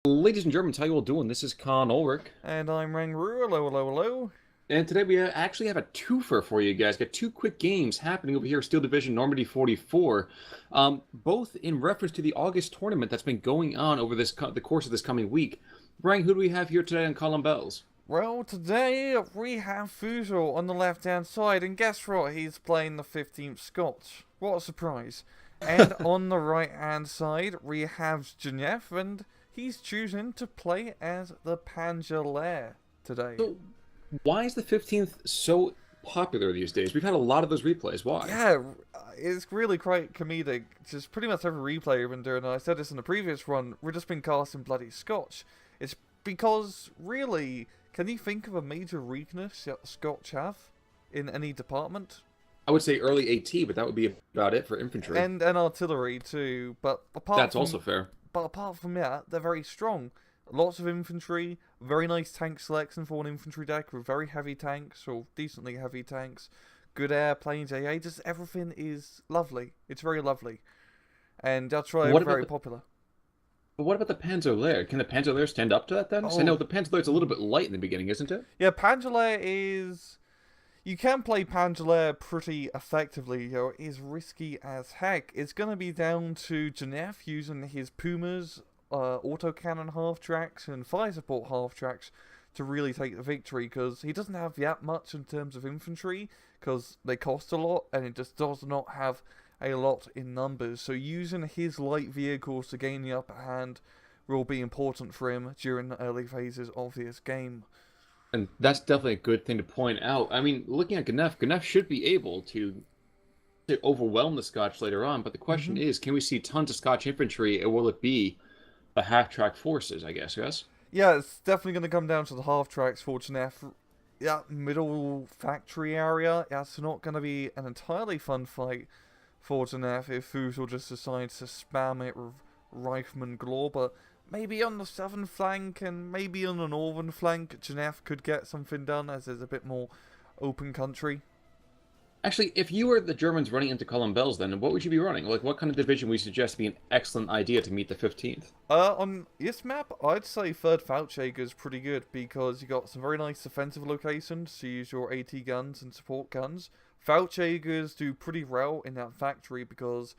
Ladies and Germans, how you all doing? This is Con Ulrich, And I'm Rangru. Hello, hello, hello. and today we actually have a twofer for you guys. Got two quick games happening over here, Steel Division Normandy 44, both in reference to the August tournament that's been going on over the course of this coming week. Rang, who do we have here today on Column Bells? Well, today we have Fusil on the left-hand side, and guess what? He's playing the 15th Scotch. What a surprise. And on the right-hand side, we have Genev, and he's choosing to play as the Panzer today. So, why is the 15th so popular these days? We've had a lot of those replays. Why? Yeah, it's really quite comedic. Just pretty much every replay we've been doing, and I said this in the previous one, we've just been casting bloody Scotch. It's because, really, can you think of a major weakness that the Scotch have in any department? I would say early AT, but that would be about it for infantry. And artillery too, but That's also fair. apart from that, they're very strong. Lots of infantry, very nice tank selection for an infantry deck with very heavy tanks, or decently heavy tanks, good airplanes, AA, just everything is lovely. It's very lovely. And that's why What they're about very the popular. But what about the Panzer Can the Panzer stand up to that then? 'Cause I know Oh, the Panzer a little bit light in the beginning, isn't it? yeah, Panzer is... You can play Panzer pretty effectively, it is risky as heck. It's going to be down to Genev using his Pumas, autocannon half-tracks and fire support half-tracks to really take the victory, because he doesn't have that much in terms of infantry, because they cost a lot, and it just does not have a lot in numbers. So using his light vehicles to gain the upper hand will be important for him during the early phases of this game. And that's definitely a good thing to point out. I mean, looking at Ganef should be able to overwhelm the Scotch later on, but the question hmm is, can we see tons of Scotch infantry, or will it be the half-track forces, I guess, yes? Yeah, it's definitely going to come down to the half tracks for Genev. That middle factory area, that's not going to be an entirely fun fight for Genev if Fusel just decides to spam it with Rifleman galore, but maybe on the southern flank and maybe on the northern flank, Genev could get something done as there's a bit more open country. Actually, if you were the Germans running into Colombelles, then what would you be running? Like, what kind of division would you suggest to be an excellent idea to meet the 15th? On this map, I'd say third Feldjäger is pretty good because you got some very nice defensive locations to use your AT guns and support guns. Feldjägers do pretty well in that factory because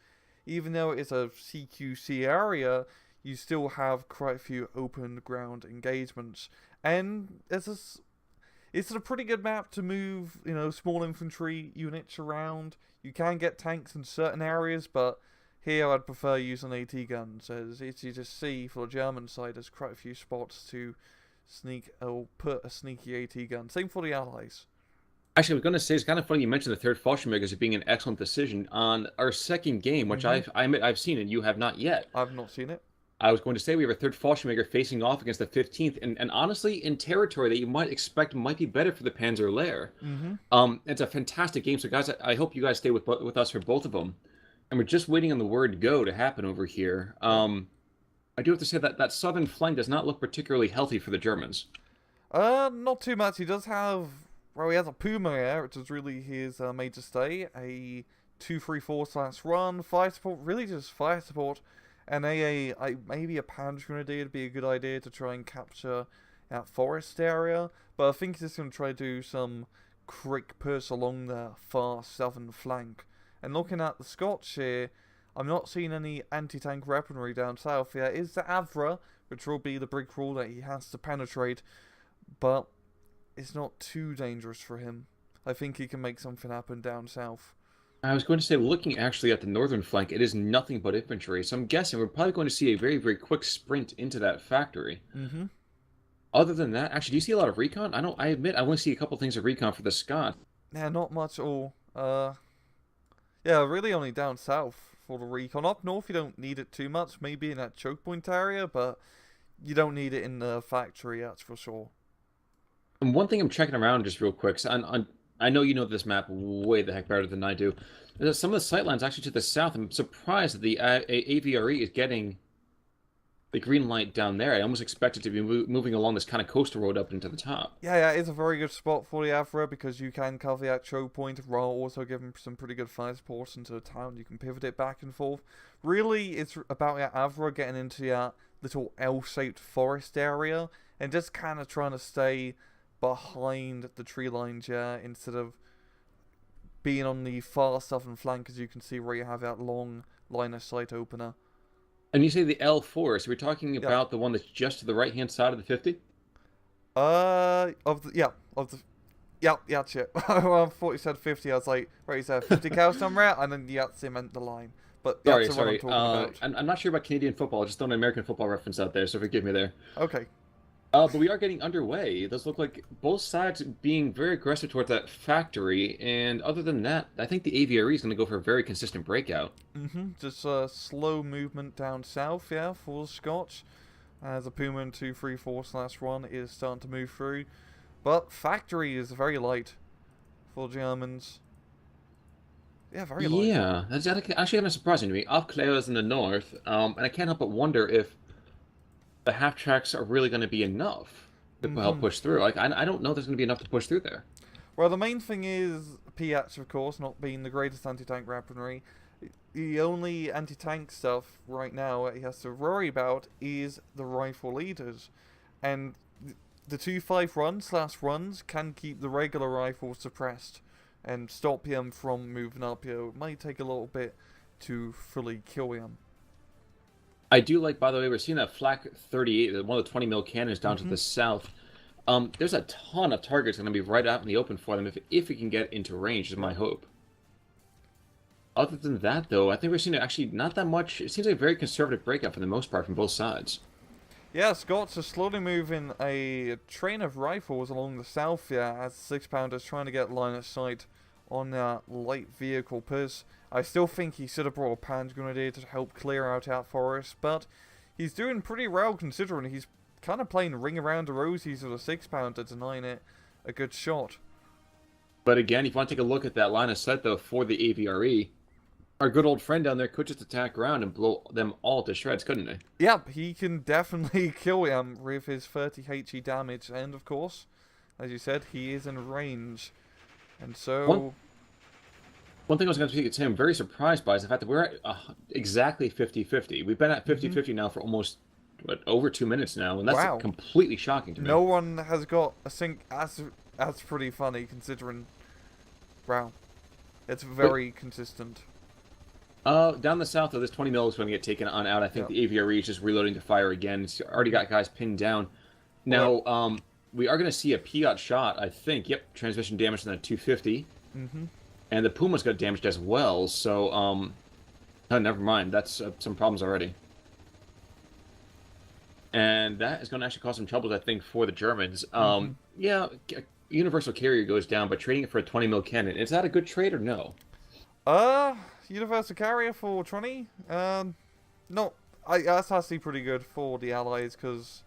even though it's a CQC area, you still have quite a few open ground engagements. And it's a pretty good map to move, small infantry units around. You can get tanks in certain areas, but here I'd prefer using AT guns, as it's you just see for the German side there's quite a few spots to sneak or put a sneaky AT gun. Same for the Allies. Actually, I was going to say, it's kind of funny you mentioned the third Fallschirmjäger as being an excellent decision. On our second game, which hmm I admit I've seen and you have not yet, I've not seen it. I was going to say we have a third Fallschirmjäger facing off against the 15th, and honestly, in territory that you might expect might be better for the Panzer Lehr. hmm It's a fantastic game. So, guys, I hope you guys stay with us for both of them. And we're just waiting on the word go to happen over here. Yeah. I do have to say that that southern flank does not look particularly healthy for the Germans. Not too much. He does have, well, he has a Puma here, which is really his major stay. A 234/1 fire support, really just fire support, and maybe a Panzer Grenadier would be a good idea to try and capture that forest area. But I think he's just going to try to do some quick push along the far southern flank. And looking at the Scotch here, I'm not seeing any anti-tank weaponry down south. There is the Avra, which will be the brick wall that he has to penetrate, but it's not too dangerous for him. I think he can make something happen down south. I was going to say, looking actually at the northern flank, it is nothing but infantry. So I'm guessing we're probably going to see a very, very quick sprint into that factory. Mm-hmm. Other than that, actually, do you see a lot of recon? I admit, I only see a couple things of recon for the Scot. Yeah, not much at all. Yeah, really only down south for the recon. Up north, you don't need it too much. Maybe in that choke point area, but you don't need it in the factory, that's for sure. And one thing I'm checking around just real quick, so I know you know this map way the heck better than I do, is that some of the sightlines actually to the south, I'm surprised that the AVRE is getting the green light down there. I almost expect it to be moving along this kind of coastal road up into the top. Yeah, it's a very good spot for the Avra because you can cover that choke point while also giving some pretty good fire support into the town. You can pivot it back and forth. Really, it's about that Avra getting into that little L-shaped forest area, and just kind of trying to stay behind the tree lines, yeah, instead of being on the far southern flank, as you can see where you have that long line of sight opener. And you say the L4, so we're talking Yeah. about the one that's just to the right-hand side of the 50? Of the yeah, of the yeah, yeah, shit. Well, I thought you said 50. I was like, wait, is there 50 cows somewhere? And then yeah, they meant the line. But yeah, that's Sorry, the one I'm sorry. talking about. I'm not sure about Canadian football. I just throwing an American football reference out there, so forgive me there. Okay. But we are getting underway. It does look like both sides being very aggressive towards that factory, and other than that, I think the AVRE is going to go for a very consistent breakout. Just a slow movement down south, yeah, for Scotch. As the Puma in 234/1 is starting to move through. But factory is very light for Germans. Yeah, very light. Yeah, that's actually kind of surprising to me. Off Clare in the north, and I can't help but wonder if the half tracks are really going to be enough to help push through. Like, I don't know if there's going to be enough to push through there. Well, the main thing is PH, of course, not being the greatest anti-tank weaponry. The only anti-tank stuff right now he has to worry about is the rifle leaders. And the 2.5 runs can keep the regular rifles suppressed and stop him from moving up here. It might take a little bit to fully kill him. I do like, by the way, we're seeing a Flak 38, one of the 20 mil cannons down to the south. There's a ton of targets going to be right out in the open for them if we can get into range, is my hope. Other than that, though, I think we're seeing actually not that much. It seems like a very conservative breakout for the most part from both sides. Yeah, Scots are slowly moving a train of rifles along the south here as the 6-pounder is trying to get line of sight on that light vehicle push. I still think he should have brought a Panzer Grenadier to help clear out that forest, but he's doing pretty well considering he's kind of playing ring around the rosies with a 6-pounder, denying it a good shot. But again, if you want to take a look at that line of sight, though, for the AVRE, our good old friend down there could just attack around and blow them all to shreds, couldn't he? Yep, he can definitely kill him with his 30 HE damage, and of course, as you said, he is in range. And so... One thing I was going to say I'm very surprised by is the fact that we're at exactly 50-50. We've been at 50-50 now for almost, over 2 minutes now, and that's completely shocking to me. No one has got a sync. That's pretty funny considering... Wow. It's very consistent. Down the south, though, this 20 mil is going to get taken on out. I think the AVRE is just reloading to fire again. It's already got guys pinned down. Now, we are going to see a Piat shot, I think. Yep, transmission damage on the 250. And the Puma's got damaged as well, so, oh, never mind. That's some problems already. And that is going to actually cause some troubles, I think, for the Germans. Yeah, Universal Carrier goes down, but trading it for a 20 mil cannon, is that a good trade or no? Universal Carrier for 20? No, that's actually pretty good for the Allies, because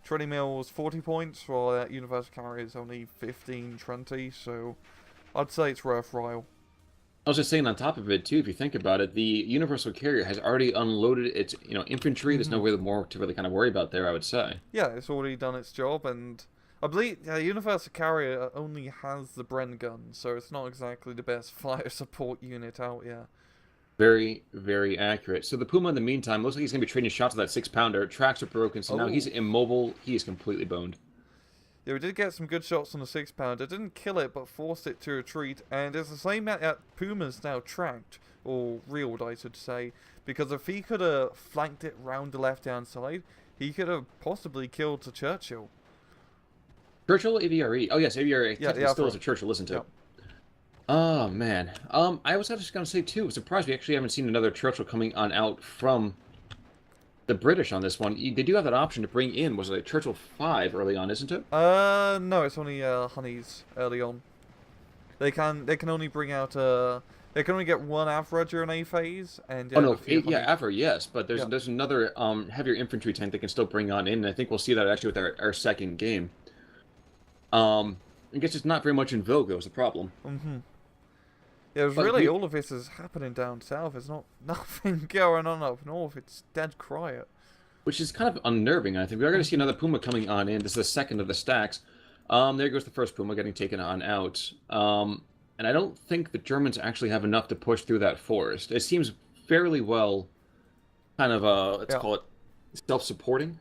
20 mil was 40 points, while Universal Carrier is only 15, 20, so I'd say it's worthwhile. I was just saying, on top of it, too, if you think about it, the Universal Carrier has already unloaded its, infantry. There's no really more to really kind of worry about there, I would say. Yeah, it's already done its job, and I believe Universal Carrier only has the Bren gun, so it's not exactly the best fire support unit out yet. Very, very accurate. So the Puma, in the meantime, looks like he's going to be trading shots at that 6-pounder. Tracks are broken, so now he's immobile. He is completely boned. Yeah, we did get some good shots on the 6-pounder. Didn't kill it, but forced it to retreat. And it's the same that Puma's now tracked, or reeled, I should say. Because if he could have flanked it round the left-hand side, he could have possibly killed the Churchill. Churchill, AVRE. Oh, yes, AVRE. Yeah, still is a Churchill, isn't it? Oh, man. I was just going to say, too, I'm surprised we actually haven't seen another Churchill coming on out from the British on this one. They do have that option to bring in, was it a Churchill 5 early on, isn't it? No, it's only Honeys early on. They can only bring out they can only get one Avra during A phase, and Avra, yes, but there's another heavier infantry tank they can still bring on in, and I think we'll see that actually with our second game. I guess it's not very much in vogue, though, is the problem. Yeah, it's really all of this is happening down south. There's nothing going on up north. It's dead quiet. Which is kind of unnerving, I think. We are going to see another Puma coming on in. This is the second of the stacks. There goes the first Puma getting taken on out. And I don't think the Germans actually have enough to push through that forest. It seems fairly well kind of, let's call it, self-supporting.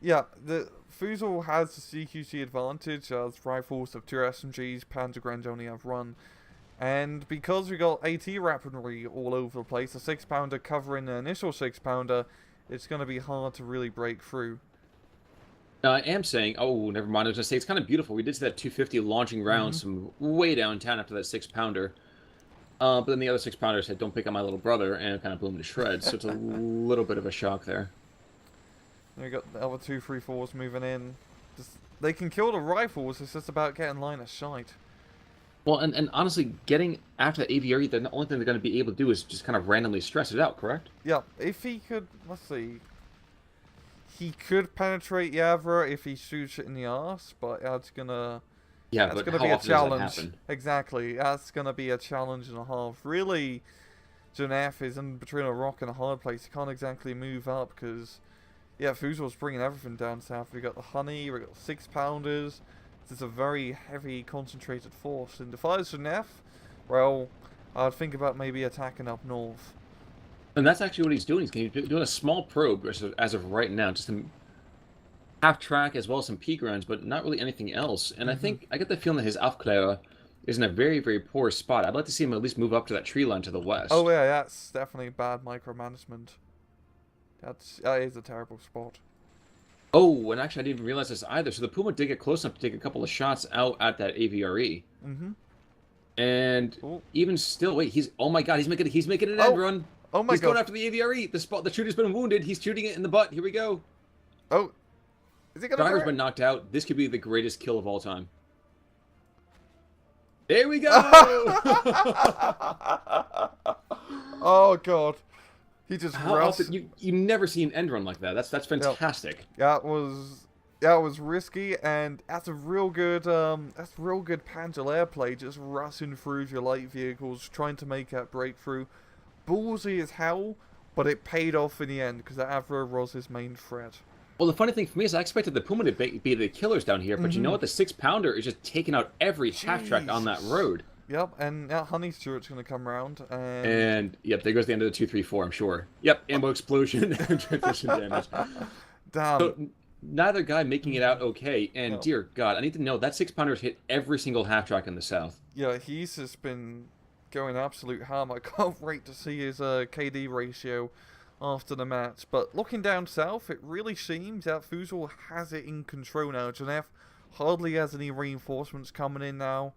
Yeah, the Fusel has the CQC advantage as rifles have 2 SMGs, Panzergrenade only have 1. And because we got AT weaponry all over the place, a 6-pounder covering the initial 6-pounder, it's going to be hard to really break through. I am saying, oh, never mind. I was gonna say it's kind of beautiful. We did see that 250 launching rounds from way downtown after that 6-pounder. But then the other 6-pounder said, "Don't pick on my little brother," and it kind of blew him to shreds. So it's a little bit of a shock there. We got the other 234s moving in. They can kill the rifles, it's just about getting line of sight. Well, and honestly, getting after the AVRE, the only thing they're going to be able to do is just kind of randomly stress it out, correct? Yeah, if he could, let's see. He could penetrate Yavra if he shoots it in the arse, but that's gonna Yeah, that's but gonna how be a often does that challenge. happen? Exactly, that's gonna be a challenge and a half. Really, Janef is in between a rock and a hard place. He can't exactly move up because, yeah, Fusel's bringing everything down south. We got the honey, we got 6-pounders. This is a very heavy, concentrated force. And if I was Janef, well, I'd think about maybe attacking up north. And that's actually what he's doing. He's doing a small probe as of right now, just some half track as well as some peak rounds, but not really anything else. And I think I get the feeling that his Aufklärer is in a very, very poor spot. I'd like to see him at least move up to that tree line to the west. Oh yeah, that's definitely bad micromanagement. That is a terrible spot. Oh, and actually, I didn't even realize this either. So the Puma did get close enough to take a couple of shots out at that AVRE. And Ooh. even still, wait, oh my god, he's making an end run. Oh my He's god. going after the AVRE. The shooter's been wounded. He's shooting it in the butt. Here we go. Oh. Is he gonna Driver's break? been knocked out. This could be the greatest kill of all time. There we go. Oh god. He just How rushed. often you never see an end run like that. That's fantastic. That was risky, and that's real good Panzer airplay, just rushing through your light vehicles, trying to make that breakthrough. Ballsy as hell, but it paid off in the end because that Avro was his main threat. Well, the funny thing for me is I expected the Puma to be the killers down here, but you know what? The 6-pounder is just taking out every half track on that road. Yep, and that Honey Stewart's going to come around, and yep, there goes the end of the 234, I'm sure. Yep, ammo explosion and transmission damage. Damn. So, neither guy making it out okay, and dear God, I need to know that 6-pounder's hit every single half track in the south. Yeah, he's just been going absolute ham. I can't wait to see his KD ratio after the match. But looking down south, it really seems that Fusel has it in control now. Janef hardly has any reinforcements coming in now.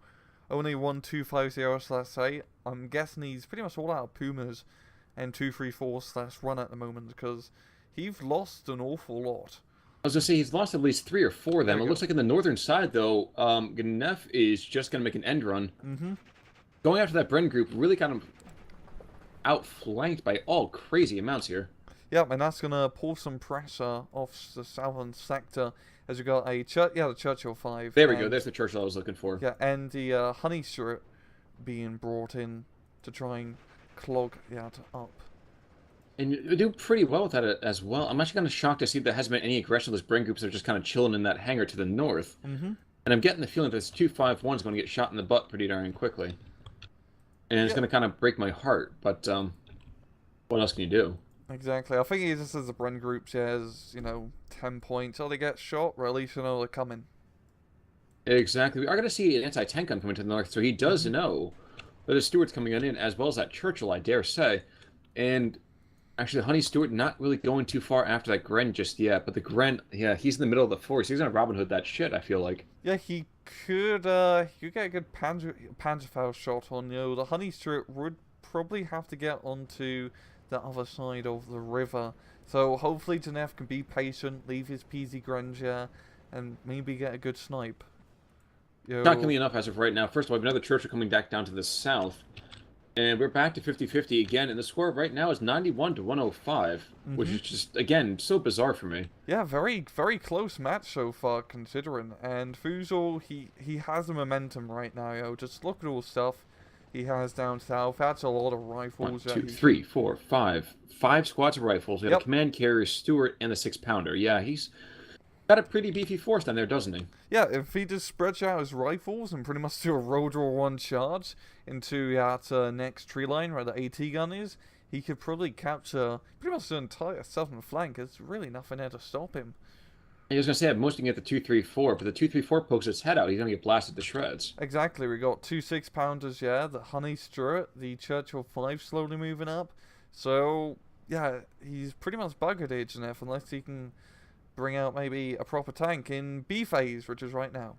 Only 1250/8. I'm guessing he's pretty much all out of Pumas and 234/1 at the moment because he's lost an awful lot. I was going to say, he's lost at least 3 or 4 of them. It looks like in the northern side, though, Gnef is just going to make an end run. Going after that Bren group really kind of outflanked by all crazy amounts here. Yep, and that's going to pull some pressure off the southern sector as we got the Churchill 5. There we go. There's the Churchill I was looking for. Yeah, and the Honey Stewart being brought in to try and clog that up. And you do pretty well with that as well. I'm actually kind of shocked to see there hasn't been any aggressionless Bren groups that are just kind of chilling in that hangar to the north. And I'm getting the feeling that this 251 is going to get shot in the butt pretty darn quickly. And it's going to kind of break my heart, but what else can you do? Exactly. I think he just as the Bren group shares, 10 points. Oh, they get shot, or at least they're coming. Exactly. We are going to see an anti-tank gun coming to the north, so he does know that a Stewart's coming in, as well as that Churchill, I dare say. And actually, Honey Stewart not really going too far after that Gren just yet, but the Gren, yeah, he's in the middle of the force. He's going to Robin Hood that shit, I feel like. Yeah, he could get a good Panzerfaust shot on you. The Honey Stewart would probably have to get onto the other side of the river. So hopefully Janef can be patient, leave his PZ Granger, and maybe get a good snipe. Shockingly enough, as of right now, first of all, we have another Churchill coming back down to the south. And we're back to 50-50 again, and the score right now is 91-105, which is just, again, so bizarre for me. Yeah, very, very close match so far, considering. And Fusel, he has the momentum right now, Just look at all the stuff he has down south. That's a lot of rifles. 1, 2, 3, 4, 5. 5 squads of rifles. We have a command carrier, Stewart, and the 6-pounder. Yeah, he's got a pretty beefy force down there, doesn't he? Yeah, if he just spreads out his rifles and pretty much do a roll draw 1 charge into that next tree line where the AT gun is, he could probably capture pretty much the entire southern flank. There's really nothing there to stop him. I was gonna say I'm mostly get the 234, but the 234 pokes its head out. He's gonna get blasted to shreds. Exactly, we got two 6-pounders, yeah, the Honey Stuart, the Churchill 5 slowly moving up. So, yeah, he's pretty much buggered HNF unless he can bring out maybe a proper tank in B phase, which is right now.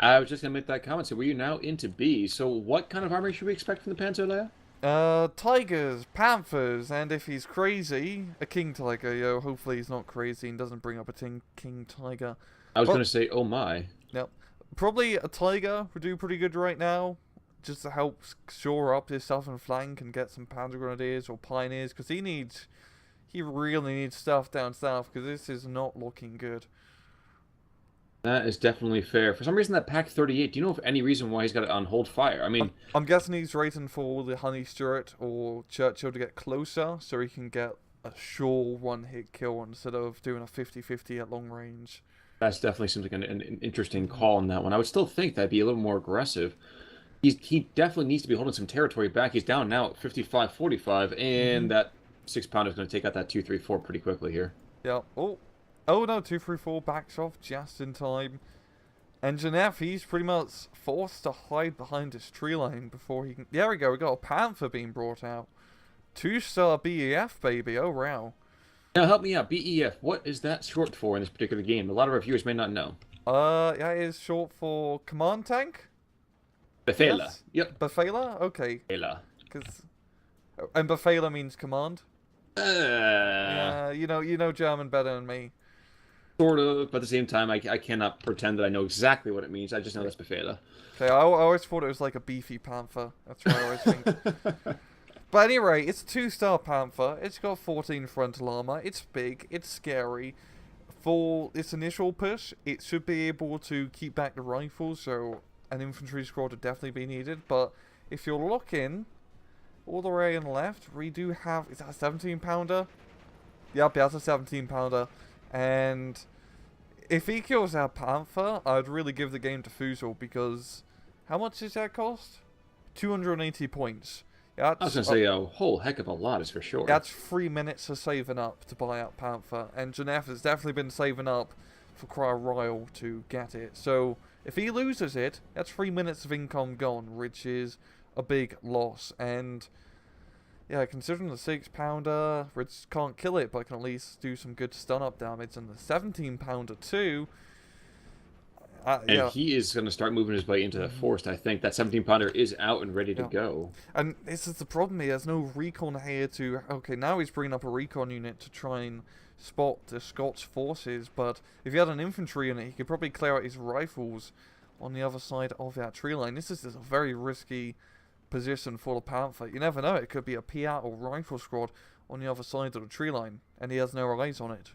I was just gonna make that comment. So we're now into B. So what kind of army should we expect from the Panzer? Tigers, panthers, and if he's crazy, a king tiger, yo. Hopefully he's not crazy and doesn't bring up a king tiger. I was Well, gonna say, oh my. yep. Probably a tiger would do pretty good right now, just to help shore up his southern flank and get some panzer grenadiers or pioneers, because he really needs stuff down south, because this is not looking good. That is definitely fair. For some reason, that Pack 38, do you know of any reason why he's got it on hold fire? I mean, I'm guessing he's waiting for the Honey Stuart or Churchill to get closer, so he can get a sure one-hit kill instead of doing a 50-50 at long range. that's definitely seems like an interesting call on that one. I would still think that'd be a little more aggressive. He definitely needs to be holding some territory back. He's down now at 55-45, and that 6-pounder is going to take out that 234 pretty quickly here. Yeah. Oh no, 234 backs off just in time. And Janef, he's pretty much forced to hide behind his tree line before he can... There we go, we got a Panther being brought out. 2-star BEF, baby, oh wow. Now help me out, BEF, what is that short for in this particular game? A lot of our viewers may not know. Yeah, it is short for Command Tank? Befehler. Yes? Yep. Befehler? Okay. Befehler. And Befehler means command? Uh, You know German better than me. Sort of, but at the same time, I cannot pretend that I know exactly what it means. I just know that's Befehler. Okay, I always thought it was like a beefy panther. That's what I always think. But anyway, it's a 2-star panther. It's got 14 frontal armor. It's big. It's scary. For its initial push, it should be able to keep back the rifles, so an infantry squad would definitely be needed. But if you're looking all the way on the left, we do have... Is that a 17-pounder? Yep, that's a 17-pounder. And if he kills our Panther, I'd really give the game to Fusel, because how much does that cost? 280 points. I was going to say a whole heck of a lot, is for sure. That's 3 minutes of saving up to buy out Panther, and Janef has definitely been saving up for quite a while to get it. So if he loses it, that's 3 minutes of income gone, which is a big loss. And yeah, considering the 6-pounder, which can't kill it, but can at least do some good stun-up damage, and the 17-pounder too. And yeah. he is going to start moving his way into the forest, I think. That 17-pounder is out and ready to go. And this is the problem here. There's no recon here to... Okay, now he's bringing up a recon unit to try and spot the Scots forces, but if he had an infantry unit, he could probably clear out his rifles on the other side of that tree line. This is just a very risky position for the Panther. You never know, it could be a Piat or rifle squad on the other side of the tree line, and he has no eyes on it.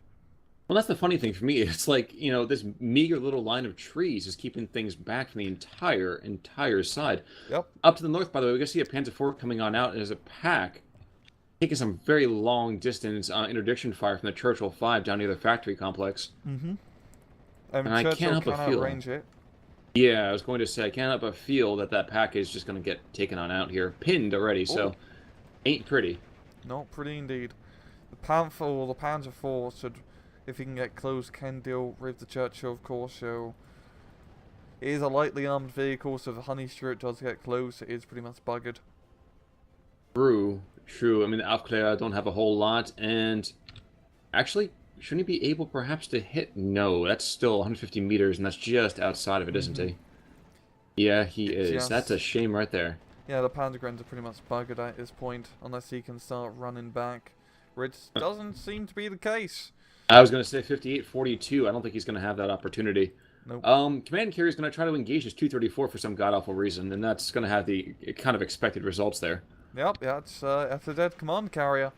Well, that's the funny thing for me. It's like, this meager little line of trees is keeping things back from the entire side. Yep. Up to the north, by the way, we can see a Panzer IV coming on out as a pack, taking some very long distance interdiction fire from the Churchill 5 down near the factory complex. Mm-hmm. And I can't help but feel... range it. Yeah, I was going to say, I can't help but feel that pack is just going to get taken on out here. Pinned already, so ain't pretty. Not pretty indeed. The Panther or the Panzer IV should, if he can get close, can deal with the Churchill, of course, so... It is a lightly armed vehicle, so if the Honey Stuart does get close, it is pretty much buggered. True. I mean, the Aufklärer don't have a whole lot, and... Actually... Shouldn't he be able, perhaps, to hit? No, that's still 150 meters, and that's just outside of it, isn't he? Yeah, he is. Yes. That's a shame right there. Yeah, the Panzergrens are pretty much buggered at this point, unless he can start running back, which doesn't seem to be the case. I was going to say 58-42. I don't think he's going to have that opportunity. Nope. Command Carrier is going to try to engage his 234 for some god-awful reason, and that's going to have the kind of expected results there. Yep, yeah, it's a dead command carrier.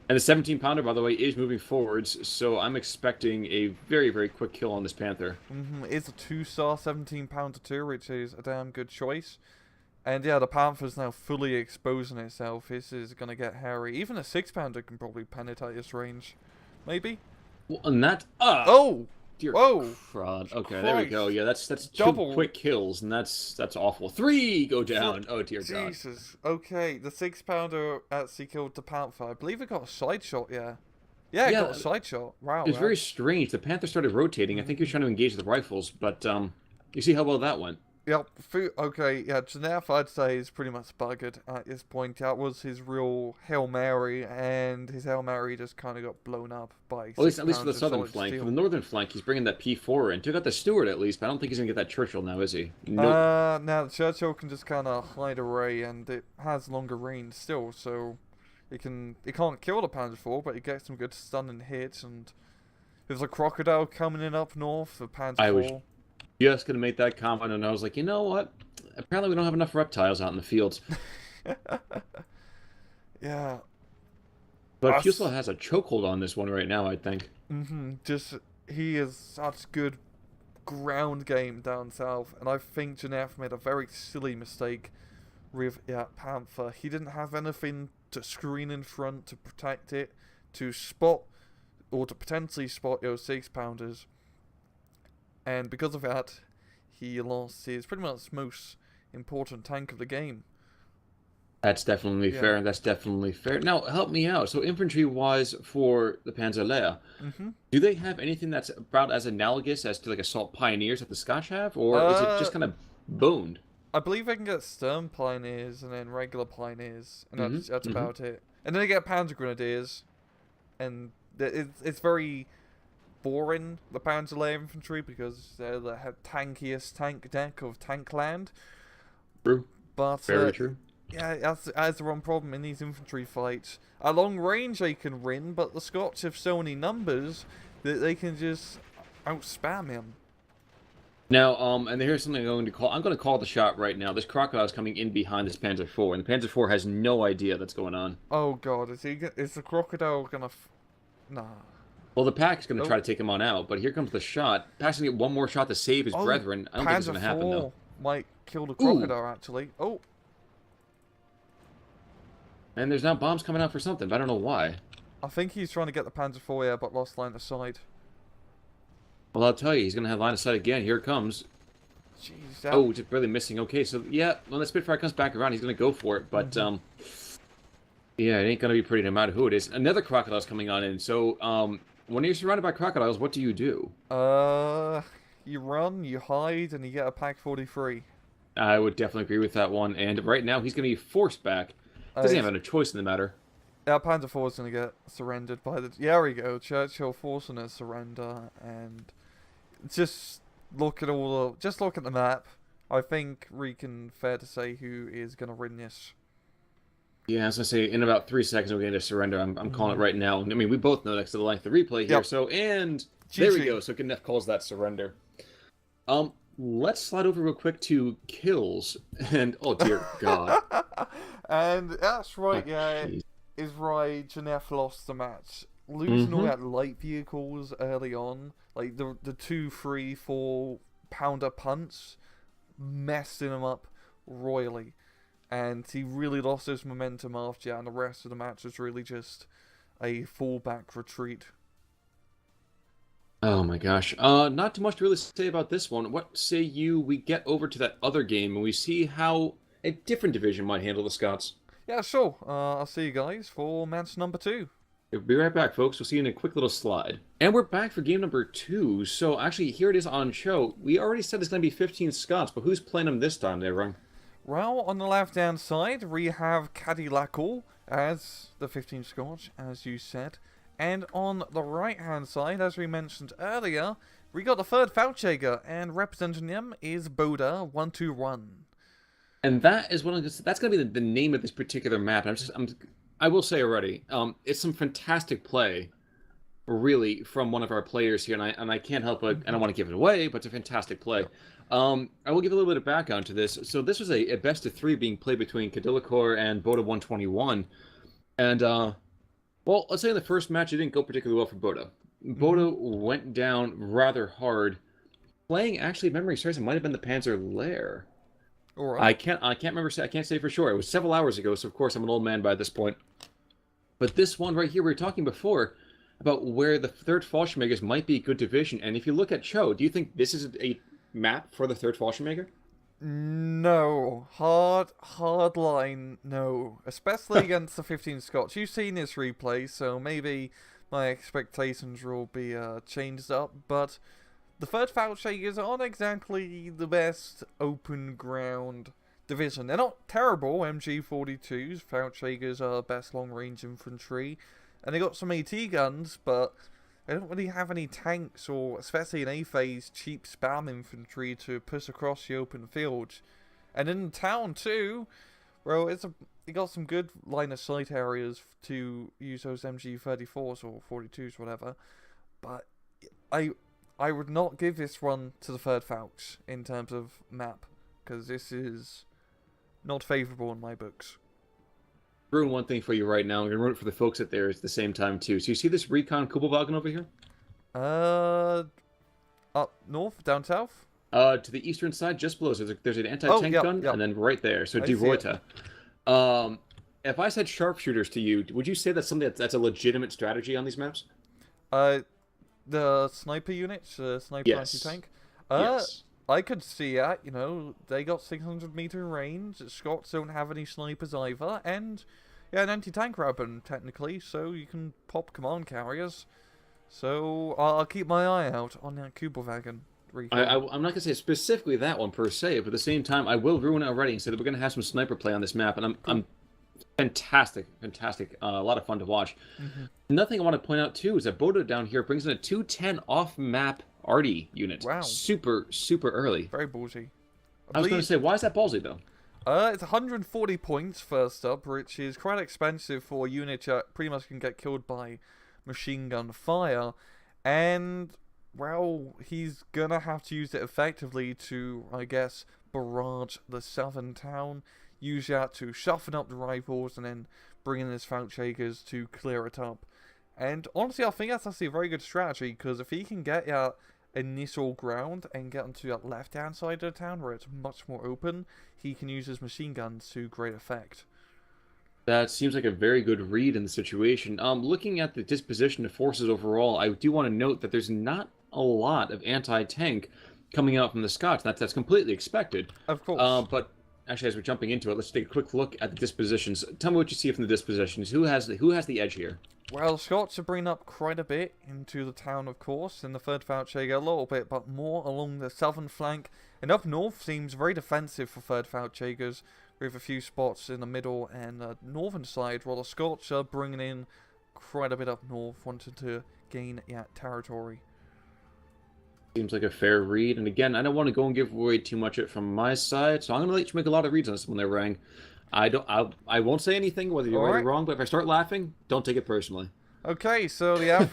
And the 17-pounder, by the way, is moving forwards, so I'm expecting a very, very quick kill on this Panther. It's a 2-star 17-pounder too, which is a damn good choice. And yeah, the Panther's now fully exposing itself. This is going to get hairy. Even a 6-pounder can probably penetrate this range. Maybe? Well, and that... Oh! dear Whoa! crud. Okay, there we go. Christ! Yeah, that's two Double! quick kills, and that's awful. Three go For... down. Oh dear God. Jesus. Okay, the 6-pounder actually killed the Panther. I believe it got a side shot, yeah. Yeah, it got a Yeah, side shot. Wow, it was very that's... strange. The Panther started rotating. I think he was trying to engage the rifles, but you see how well that went. Yep, okay, yeah, Janef, I'd say, is pretty much buggered at this point. That was his real Hail Mary, and his Hail Mary just kind of got blown up by At least, 6 at least for the pounds of southern solid flank. For steel. the northern flank, he's bringing that P4 in. Took out the Stewart at least, but I don't think he's gonna get that Churchill now, is he? Nope. Now the Churchill can just kind of hide away, and it has longer range still, so it can't kill the Panzer IV, but it gets some good stunning hits, and there's a crocodile coming in up north, the Panzer I was IV. just gonna make that comment, and I was like, you know what? Apparently, we don't have enough reptiles out in the fields. Yeah. But Us. Fusel has a chokehold on this one right now, I think. Just he is such good ground game down south, and I think Janef made a very silly mistake with Panther. He didn't have anything to screen in front to protect it, to spot or to potentially spot your 6-pounders, and because of that, he lost his pretty much most important tank of the game. That's definitely Yeah. fair. That's definitely fair. Now, help me out. So, infantry-wise, for the Panzerlehr, do they have anything that's about as analogous as to like assault pioneers that the Scotch have, or is it just kind of boned? I believe they can get Stern Pioneers and then regular Pioneers, and that's mhm. about it. And then they get Panzer Grenadiers, and it's very boring, the Panzerlehr infantry, because they're the tankiest tank deck of Tankland. True. But Very true. yeah, that's the one problem in these infantry fights. At long range they can win, but the Scots have so many numbers that they can just outspam him. Now, and here's something I'm going to call the shot right now. This crocodile is coming in behind this Panzer IV, and the Panzer IV has no idea that's going on. Oh god, is the crocodile gonna nah. Well, the pack's going to try to take him on out, but here comes the shot. Pack's going to get one more shot to save his brethren. I don't think it's going to happen, though. Might kill the crocodile, actually. Oh. And there's now bombs coming out for something, but I don't know why. I think he's trying to get the Panzer IV here, but lost line of sight. Well, I'll tell you, he's going to have line of sight again. Here it comes. Jeez, Oh, just barely missing. Okay, so, yeah, when the Spitfire comes back around, he's going to go for it, but, yeah, it ain't going to be pretty no matter who it is. Another crocodile's coming on in, so, when you're surrounded by crocodiles, what do you do? You run, you hide, and you get a Pack 43. I would definitely agree with that one, and right now he's going to be forced back. Doesn't have a choice in the matter. Yeah, Panzer IV is going to get surrendered by the... Yeah, there we go. Churchill forcing a surrender, and just look at just look at the map. I think we can fair to say who is going to win this. Yeah, as I say, in about 3 seconds we're going to surrender. I'm calling it right now. I mean, we both know next to the length of the replay here. Yep. So, and GG. there we go. So Kneff calls that surrender. Let's slide over real quick to kills. And oh dear God. And that's right. Yeah, Jeez. is right. Janef lost the match, losing all that light vehicles early on, like the 2, 3, 4 pounder punts, messing him up royally. And he really lost his momentum after that, and the rest of the match was really just a fallback retreat. Oh my gosh. Not too much to really say about this one. What say you we get over to that other game and we see how a different division might handle the Scots? Yeah, sure. I'll see you guys for match number 2. We'll be right back, folks. We'll see you in a quick little slide. And we're back for game number 2. So actually, here it is on show. We already said it's going to be 15 Scots, but who's playing them this time there, Rung? Well, on the left-hand side, we have Cadillacal as the 15 Scotch, as you said. And on the right-hand side, as we mentioned earlier, we got the 3rd Feldjäger, and representing them is Boda 121. And that is that's going to be the name of this particular map. I will say already, it's some fantastic play, really, from one of our players here, and I can't help but, I don't want to give it away, but it's a fantastic play. I will give a little bit of background to this. So this was a best of 3 being played between Cadillacal and Boda 121, and well, let's say in the first match it didn't go particularly well for Boda. Boda went down rather hard, playing actually, if memory serves, it might have been the Panzerlehr. All right. I can't remember. I can't say for sure. It was several hours ago, so of course I'm an old man by this point. But this one right here, we were talking before. about where the third Fallschirmjägers might be a good division. And if you look at Cho, do you think this is a map for the third Fallschirmjäger? No, hard line, no. Especially against the 15 Scots. You've seen this replay, so maybe my expectations will be changed up. But the third Fallschirmjägers aren't exactly the best open ground division. They're not terrible MG42s. Fallschirmjägers are best long range infantry, and they got some AT guns, but they don't really have any tanks or, especially in A-phase, cheap spam infantry to push across the open field. And in the town too, well, it got some good line of sight areas to use those MG34s or 42s, whatever. But I would not give this one to the third Falch in terms of map, because this is not favourable in my books. Ruin one thing for you right now. I'm gonna ruin it for the folks at there at the same time too. So you see this recon Kubelwagen over here? Up north, down south? To the eastern side, just below. So there's an anti-tank gun, and then right there. So Die Reuter. If I said sharpshooters to you, would you say that's something that's a legitimate strategy on these maps? The sniper units, sniper anti-tank. Yes. I could see that, you know, they got 600-meter range, Scots don't have any snipers either, and, yeah, an anti-tank weapon, technically, so you can pop command carriers. So, I'll keep my eye out on that Kubelwagen. I'm not going to say specifically that one per se, but at the same time, I will ruin it already and say that we're going to have some sniper play on this map, and I'm fantastic, a lot of fun to watch. Another thing I want to point out, too, is that Boda down here brings in a 210 off-map Arty unit. Wow. Super early. Very ballsy. I was going to say, why is that ballsy, though? It's 140 points first up, which is quite expensive for a unit that pretty much can get killed by machine gun fire. And, well, he's gonna have to use it effectively to, I guess, barrage the southern town. Use that to soften up the rifles and then bring in his Fallschirmjägers to clear it up. And honestly, I think that's actually a very good strategy, because if he can get that initial ground and get onto that left-hand side of the town where it's much more open, he can use his machine guns to great effect. That seems like a very good read in the situation. Looking at the disposition of forces overall, I do want to note that there's not a lot of anti-tank coming out from the Scots. That's completely expected. Of course. But actually, as we're jumping into it, let's take a quick look at the dispositions. Tell me what you see from the dispositions. Who has the edge here? Well, Scots are bringing up quite a bit into the town, of course, and the third Fallschirmjäger a little bit, but more along the southern flank. And up north seems very defensive for third Fallschirmjägers, with a few spots in the middle and northern side, while the Scots are bringing in quite a bit up north, wanting to gain territory. Seems like a fair read. And again, I don't want to go and give away too much of it from my side, so I'm going to let you make a lot of reads on this when they're rang. I won't say anything whether you're right or wrong, but if I start laughing, don't take it personally. Okay, so the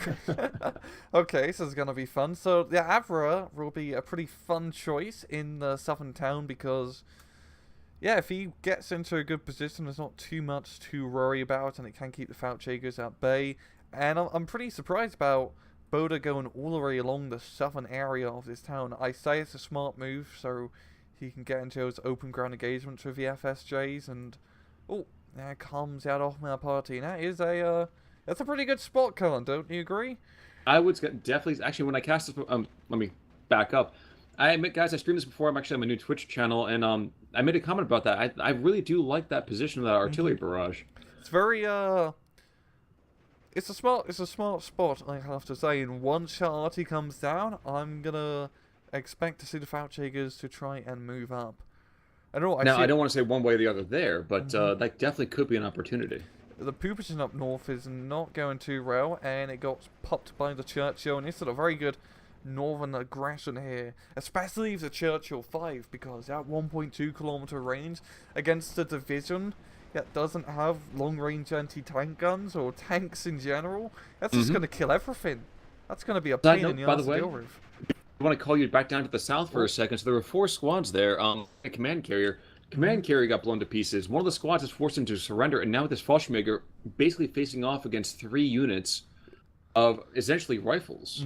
okay, so it's gonna be fun. So the Avra will be a pretty fun choice in the southern town because, yeah, if he gets into a good position, there's not too much to worry about, and it can keep the Fallschirmjägers at bay. And I'm pretty surprised about Boda going all the way along the southern area of this town. I say it's a smart move, so he can get into those open ground engagements with the FSJs, and oh, that comes out off my party. And that is that's a pretty good spot, Colin. Don't you agree? I would definitely. Actually, when I cast this, let me back up. I admit, guys, I streamed this before. I'm actually on my new Twitch channel, and I made a comment about that. I really do like that position of that artillery barrage. It's very it's a smart spot, I have to say. And once Arty comes down, I'm gonna expect to see the Fallschirmjägers to try and move up. I don't know. I don't want to say one way or the other there, but that definitely could be an opportunity. The position up north is not going too well, and it got popped by the Churchill, and it's a very good northern aggression here, especially if the Churchill 5, because that 1.2 kilometer range against a division that doesn't have long-range anti-tank guns or tanks in general, that's just going to kill everything. That's going to be a pain in the ass to deal with. I want to call you back down to the south for a second. So there were 4 squads there. A command carrier. Command carrier got blown to pieces. One of the squads is forced into surrender, and now with this Fallschirmjäger basically facing off against 3 units of essentially rifles.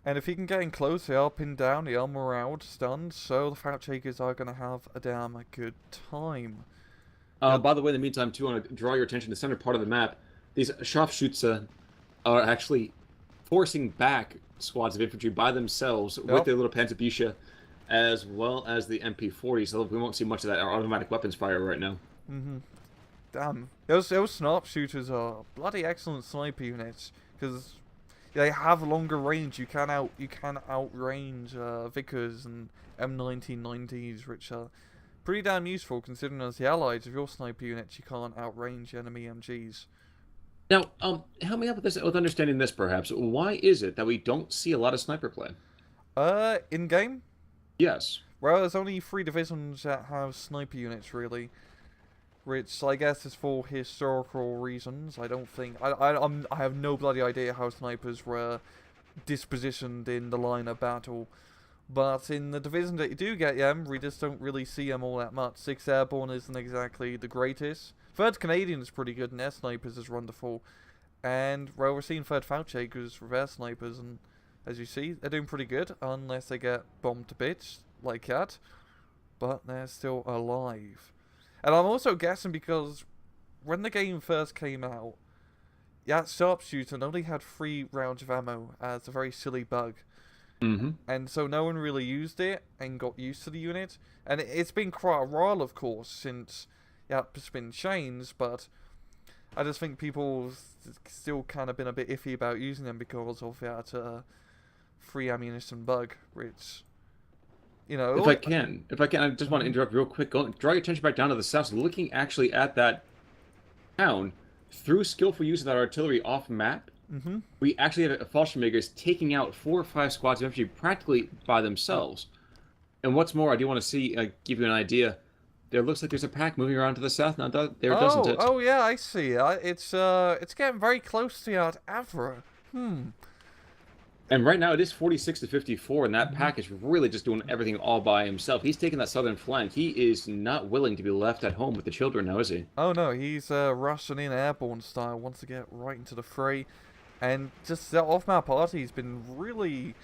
And if he can get in close, they are pinned down, they are morale stunned, so the Fallschirmjägers are going to have a damn good time. By the way, in the meantime, too, I want to draw your attention to the center part of the map. These Scharfschütze are actually forcing back squads of infantry by themselves with Yep. their little Panzerbeute, as well as the MP40. So we won't see much of that automatic weapons fire right now. Mm-hmm. Damn. Those sharpshooters are bloody excellent sniper units because they have longer range. You can outrange Vickers and M1990s, which are pretty damn useful considering as the allies of your sniper units you can't outrange enemy MGs. Now, help me out with this, with understanding this perhaps. Why is it that we don't see a lot of sniper play? In game, Yes. well, there's only 3 divisions that have sniper units really, which I guess is for historical reasons. I don't think I have no bloody idea how snipers were dispositioned in the line of battle. But in the division that you do get them, we just don't really see them all that much. 6th Airborne isn't exactly the greatest. 3rd Canadian is pretty good, and their snipers is wonderful. And, well, we're seeing 3rd Feldjägers with their snipers, and as you see, they're doing pretty good, unless they get bombed to bits, like that. But they're still alive. And I'm also guessing because when the game first came out, that sharpshooter only had 3 rounds of ammo as a very silly bug. Mm-hmm. And so no one really used it and got used to the unit. And it's been quite a while, of course, since it's been changed, but I just think people still kind of been a bit iffy about using them because of that free ammunition bug, which, you know... If I can, I just want to interrupt real quick. Draw your attention back down to the south. So looking actually at that town, through skillful use of that artillery off map, we actually have Fallschirmjägers taking out 4 or 5 squads of infantry practically by themselves. And what's more, I do want to see, give you an idea. There looks like there's a pack moving around to the south now. There, doesn't it? Oh yeah, I see. It's getting very close to Avra. And right now it is 46 to 54, and that pack is really just doing everything all by himself. He's taking that southern flank. He is not willing to be left at home with the children now, is he? Oh no, he's rushing in airborne style, wants to get right into the fray. And just that off-map party's been really,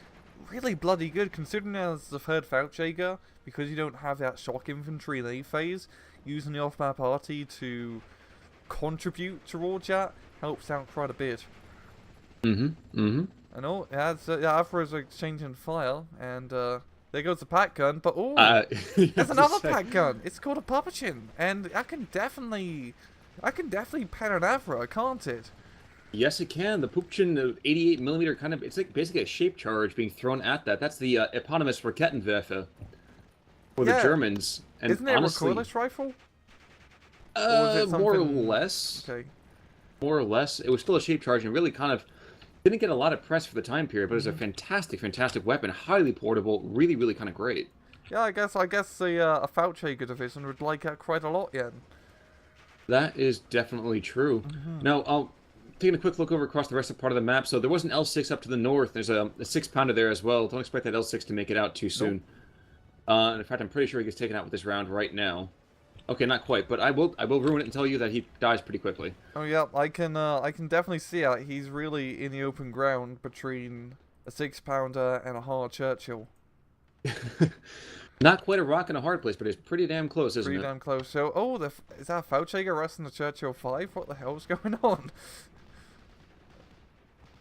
really bloody good, considering as the 3rd Feldjäger, because you don't have that shock infantry in A phase, using the off-map party to contribute towards that helps out quite a bit. And oh, it has Avra's exchanging fire, and there goes the pack gun, but there's another pack gun. It's called a Puppetchin, and I can definitely pen an Avra, can't it? Yes, it can. The Puppetchin 88mm kind of, it's like basically a shape charge being thrown at that. That's the eponymous Raketenwerfer for the Germans. And isn't it honestly, a recoilless rifle? More or less. Okay. More or less. It was still a shape charge and really kind of didn't get a lot of press for the time period, but it was a fantastic, fantastic weapon. Highly portable. Really, really kind of great. Yeah, I guess the a Feldjäger division would like that quite a lot, yeah. That is definitely true. Now, I'll taking a quick look over across the rest of the part of the map. So there was an L6 up to the north. There's a 6-pounder there as well. Don't expect that L6 to make it out too soon. And in fact, I'm pretty sure he gets taken out with this round right now. Okay, not quite, but I will ruin it and tell you that he dies pretty quickly. Oh yeah, I can definitely see it. He's really in the open ground between a 6-pounder and a hard Churchill. Not quite a rock and a hard place, but it's pretty damn close, isn't it? Pretty damn close. So, is that Feldjäger resting the Churchill 5? What the hell's going on?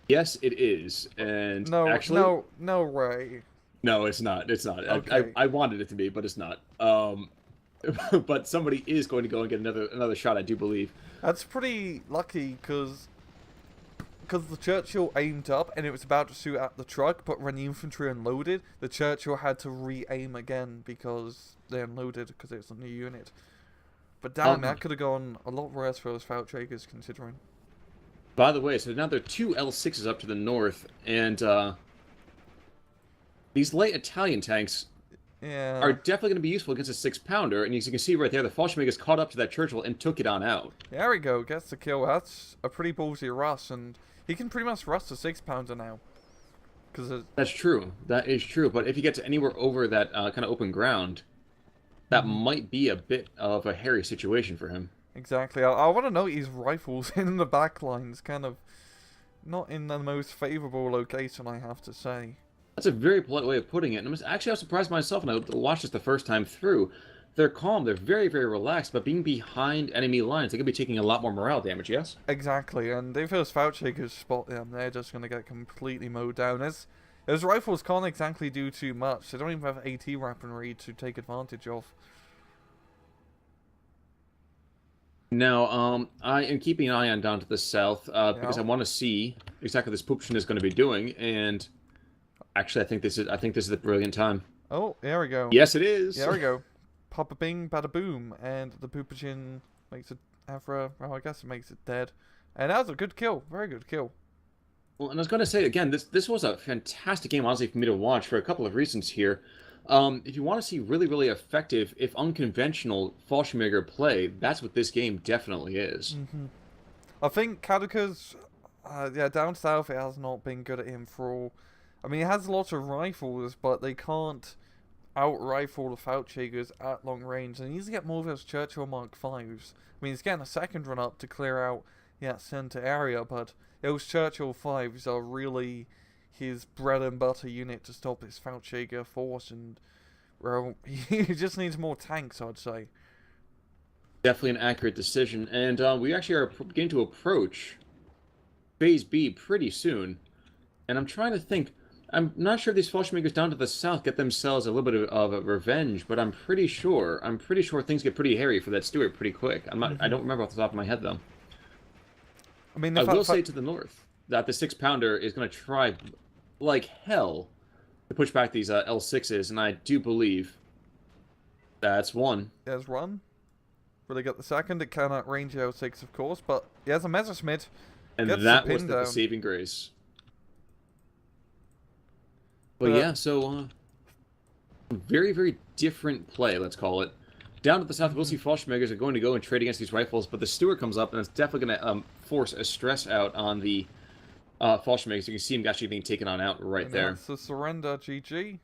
Yes, it is, and no, actually, no way. No, it's not. It's not. Okay. I wanted it to be, but it's not. But somebody is going to go and get another shot, I do believe. That's pretty lucky, because the Churchill aimed up and it was about to shoot at the truck, but when the infantry unloaded, the Churchill had to re-aim again because they unloaded because it's a new unit. But damn, that could have gone a lot worse for those Feldjägers, considering. By the way, so now there are 2 L6s up to the north, and these light Italian tanks are definitely going to be useful against a 6-pounder, and as you can see right there, the Fallschirmjägers caught up to that Churchill and took it on out. There we go, gets the kill. That's a pretty ballsy rush, and he can pretty much rush the 6-pounder now. That's true. That is true, but if you get to anywhere over that kind of open ground, that might be a bit of a hairy situation for him. Exactly. I want to note his rifles in the back lines, kind of not in the most favourable location, I have to say. That's a very polite way of putting it. And I was surprised myself when I watched this the first time through. they're calm, they're very, very relaxed, but being behind enemy lines, they could be taking a lot more morale damage, yes? Exactly, and if those Fouchakers spot them, they're just going to get completely mowed down. As those rifles can't exactly do too much. They don't even have AT weaponry to take advantage of. Now, I am keeping an eye on down to the south, because Yeah. I want to see exactly what this Poopshin is going to be doing, and actually, I think this is a brilliant time. Oh, there we go. Yes, it is. There we go. Pop a bing, bada boom, and the Poopachin makes it Avra. Well, I guess it makes it dead. And that was a good kill. Very good kill. Well, and I was going to say again, this was a fantastic game, honestly, for me to watch for a couple of reasons here. If you want to see really, really effective, if unconventional Fallschirmjäger play, that's what this game definitely is. I think Kaduka's, yeah, down south it has not been good at him for all. I mean, he has lots of rifles, but they can't out-rifle the Fouchagers at long range. And he needs to get more of those Churchill Mark 5s. I mean, he's getting a second run up to clear out that center area, but those Churchill 5s are really his bread and butter unit to stop this Fouchager force. And, well, he just needs more tanks, I'd say. Definitely an accurate decision, and we actually are beginning to approach Phase B pretty soon. And I'm trying to think. I'm not sure if these Fallschirmjägers down to the south get themselves a little bit of a revenge, but I'm pretty sure things get pretty hairy for that Stuart pretty quick. I don't remember off the top of my head though. I mean, I will say to the north that the 6-pounder is going to try like hell to push back these L6s, and I do believe that's one. There's one. Will they get the second? It cannot range the L6, of course, but he has a Messerschmitt. And Gets that the was pin the down. saving grace. But yeah, so very, very different play, let's call it. Down to the south, we'll see Fallschirmjägers are going to go and trade against these rifles, but the Stuart comes up, and it's definitely going to force a stress out on the Fallschirmjägers. You can see him actually being taken on out right there. That's a surrender, GG.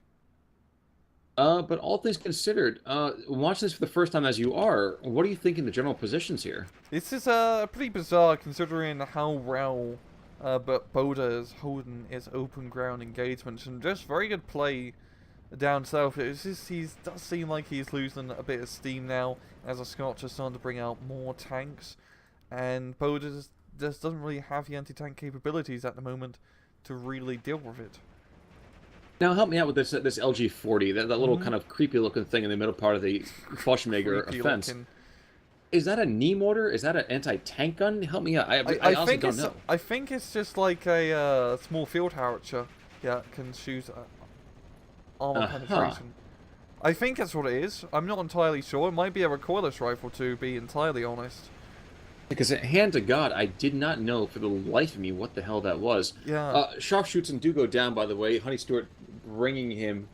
But all things considered, watching this for the first time as you are, what are you thinking the general positions here? This is pretty bizarre considering how well but Boda is holding its open ground engagements, and just very good play down south. It's just does seem like he's losing a bit of steam now as the Scots are starting to bring out more tanks, and Boda just doesn't really have the anti-tank capabilities at the moment to really deal with it. Now help me out with this LG-40, that little kind of creepy looking thing in the middle part of the Fallschirmjäger offense. Looking. Is that a knee mortar? Is that an anti-tank gun? Help me out. I honestly don't know. I think it's just like a small field howitzer. Yeah, it can shoot armor penetration. I think that's what it is. I'm not entirely sure. It might be a recoilless rifle, to be entirely honest. Because hand to God, I did not know for the life of me what the hell that was. Yeah. Sharpshoots do go down, by the way. Honey Stewart bringing him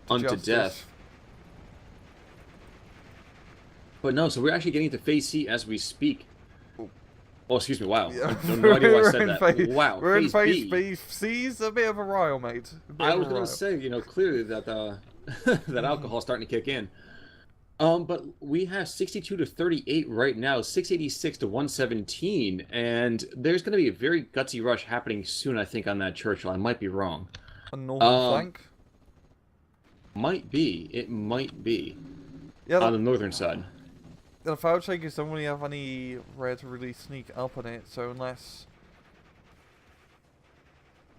unto death. But no, so we're actually getting to Phase C as we speak. Oh, excuse me, wow. Yeah. No idea why I said that. Wow, We're in Phase Phase B. B. C's a bit of a rile, mate. I was going to say, clearly that that alcohol's starting to kick in. But we have 62 to 38 right now, 686 to 117, and there's going to be a very gutsy rush happening soon, I think, on that Churchill. I might be wrong. A northern flank? Might be. It might be. Yeah, on the northern side. The Fouchagers don't really have any way to really sneak up on it, so unless...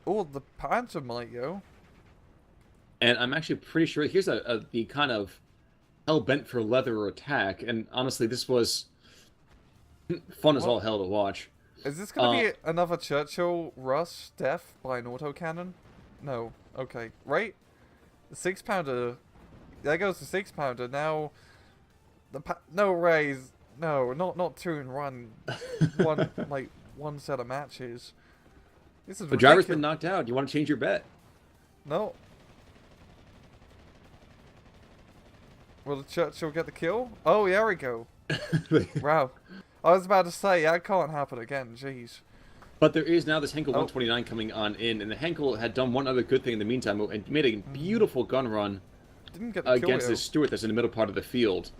Oh, the Panther might go. And I'm actually pretty sure here's the kind of hell-bent for leather attack, and honestly, this was fun as all hell to watch. Is this going to be another Churchill Rush death by an autocannon? No. Okay. Right? The 6-pounder... There goes the 6-pounder. Now... No, Rays. No, not 2 in 1. One set of matches. This is the driver's been knocked out. You want to change your bet? No. Will the Churchill get the kill? Oh, there we go. Wow. I was about to say, that can't happen again. Jeez. But there is now this Henkel 129 coming on in, and the Henkel had done one other good thing in the meantime, and made a beautiful gun run Didn't get the against kill, this Stuart that's in the middle part of the field.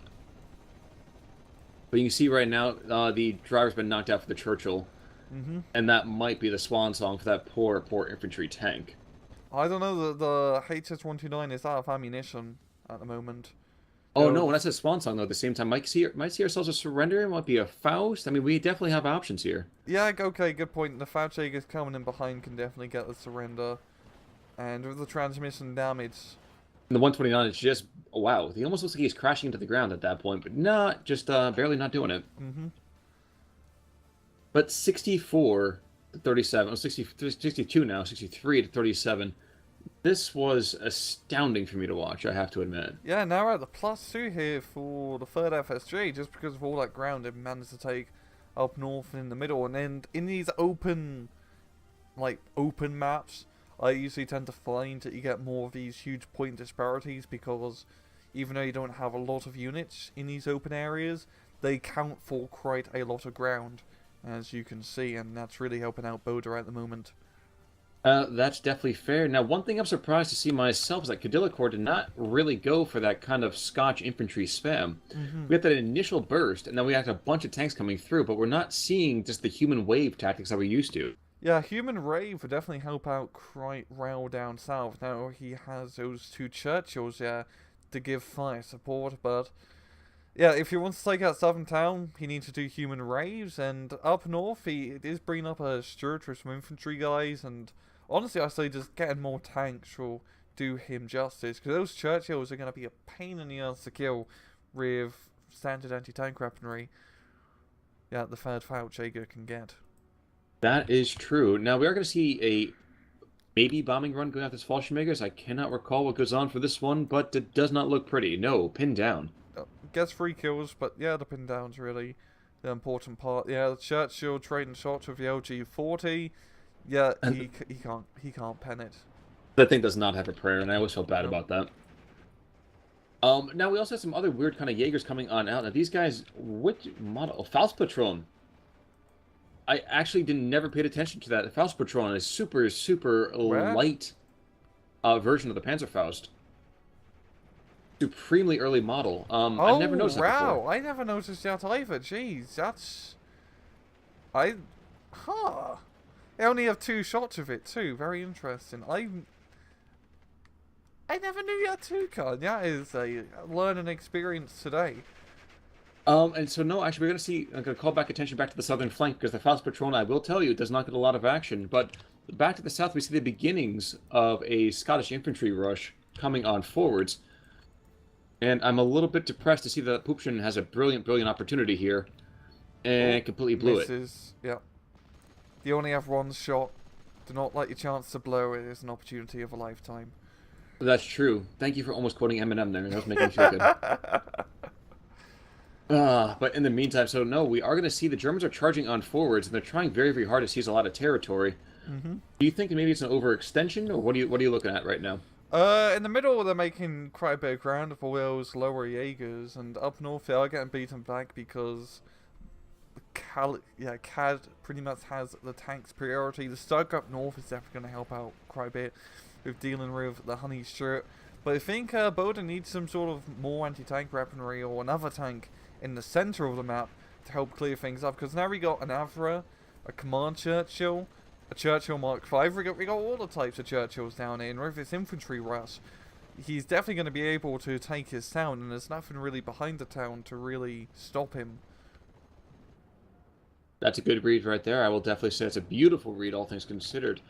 But you can see right now, the driver's been knocked out for the Churchill. And that might be the swan song for that poor infantry tank. I don't know, the HS-129 is out of ammunition at the moment. Oh So no, when I said Swan Song though, at the same time, might see ourselves a surrender. It might be a Faust. I mean, we definitely have options here. yeah, okay, good point. The Fauchegers coming in behind can definitely get the surrender, and with the transmission damage, And the 129 is just wow. He almost looks like he's crashing into the ground at that point, but not just barely not doing it. mm-hmm. But 64 to 37, 62 now, 63 to 37. This was astounding for me to watch, I have to admit. Yeah, now we're at the +2 here for the third FSG, just because of all that ground it managed to take up north and in the middle. And then in these open maps, I usually tend to find that you get more of these huge point disparities because even though you don't have a lot of units in these open areas, they count for quite a lot of ground, as you can see, and that's really helping out Boda at the moment. That's definitely fair. Now, one thing I'm surprised to see myself is that Cadillicor did not really go for that kind of Scotch infantry spam. Mm-hmm. We had that initial burst, and then we had a bunch of tanks coming through, but we're not seeing just the human wave tactics that we're used to. Yeah, Human Rave would definitely help out quite well down south. Now he has those two Churchills, yeah, to give fire support, but yeah, if he wants to take out Southern Town, he needs to do Human Raves, and up north he is bringing up a Stuart with some infantry guys, and honestly I say just getting more tanks will do him justice, because those Churchills are going to be a pain in the ass to kill with standard anti-tank weaponry. Yeah, the third Fauchega can get. That is true. Now, we are going to see a maybe bombing run going after this Fallschirmjägers. I cannot recall what goes on for this one, but it does not look pretty. No, pinned down. Gets 3 kills, but yeah, the pin down's really the important part. Yeah, the Churchill trading shots with the LG-40. Yeah, And he can't pen it. that thing does not have a prayer, and I always felt bad Nope. about that. Now we also have some other weird kind of Jaegers coming on out. Now these guys, which model? Oh, Faust Patron. I actually never paid attention to that. The Faust Patron is super Where? light version of the Panzerfaust. Supremely early model. I've never Oh noticed that before. wow! I never noticed that either. Jeez, that's I. Huh. They only have 2 shots of it too. Very interesting. I never knew you had 2 card. That is a learning experience today. And so no, actually, I'm going to call back attention back to the southern flank because the Faust Patron, I will tell you, does not get a lot of action. But back to the south, we see the beginnings of a Scottish infantry rush coming on forwards. And I'm a little bit depressed to see that Poopshin has a brilliant opportunity here and completely blew it. Misses. Yeah. You only have 1 shot. Do not let your chance to blow it. It's an opportunity of a lifetime. That's true. Thank you for almost quoting Eminem there. That was making me feel good. But in the meantime, so no, we are going to see the Germans are charging on forwards, and they're trying very hard to seize a lot of territory. Mm-hmm. Do you think that maybe it's an overextension, or what are you looking at right now? In the middle, they're making quite a bit of ground with all those lower Jaegers, and up north they are getting beaten back because CAD pretty much has the tank's priority. The Stug up north is definitely going to help out quite a bit with dealing with the Honey Shirt. But I think Boda needs some sort of more anti-tank weaponry or another tank in the center of the map to help clear things up. Because now we got an Avra, a Command Churchill, a Churchill Mark V. We got all the types of Churchills down here. And with his infantry rush, he's definitely going to be able to take his town. And there's nothing really behind the town to really stop him. That's a good read right there. I will definitely say it's a beautiful read, all things considered.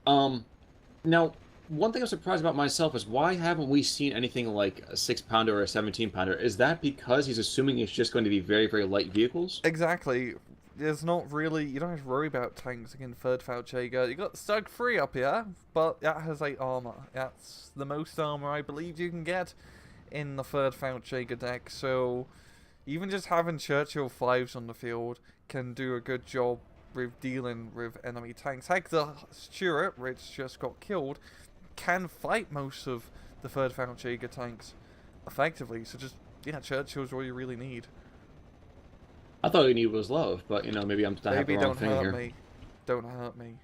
Now, one thing I'm surprised about myself is why haven't we seen anything like a 6-pounder or a 17-pounder? Is that because he's assuming it's just going to be very light vehicles? Exactly. There's not really... You don't have to worry about tanks against third Fauchega. You got Stug 3 up here, but that has 8 armor. That's the most armor I believe you can get in the third Fauchega deck. So even just having Churchill 5s on the field can do a good job with dealing with enemy tanks. Heck, the Stuart, which just got killed, can fight most of the third Fauchega tanks effectively. So just, yeah, Churchill's all you really need. I thought all you needed was love, but, maybe I have the Baby, wrong don't thing hurt here. me. Don't hurt me.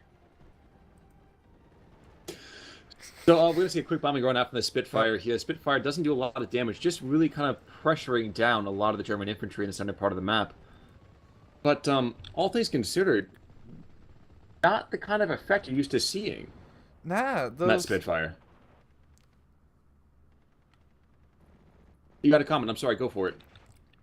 So we're going to see a quick bombing run out from the Spitfire here. The Spitfire doesn't do a lot of damage, just really kind of pressuring down a lot of the German infantry in the center part of the map. But all things considered, not the kind of effect you're used to seeing Nah, from that Spitfire. You got a comment. I'm sorry. Go for it.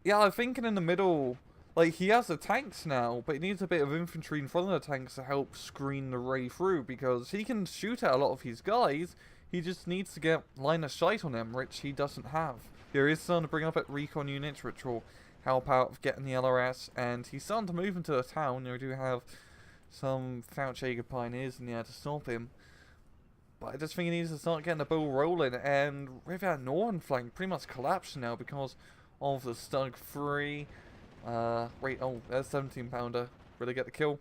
Yeah, I'm thinking in the middle, like, he has the tanks now, but he needs a bit of infantry in front of the tanks to help screen the ray through, because he can shoot at a lot of his guys, he just needs to get line of sight on them, which he doesn't have. There is starting to bring up at recon units, which will help out with getting the LRS, and he's starting to move into the town. You do have some Fouchager pioneers in there to stop him. But I just think he needs to start getting the ball rolling, and with that northern flank pretty much collapsed now because of the Stug 3. Wait, oh, there's 17 pounder. Really get the kill?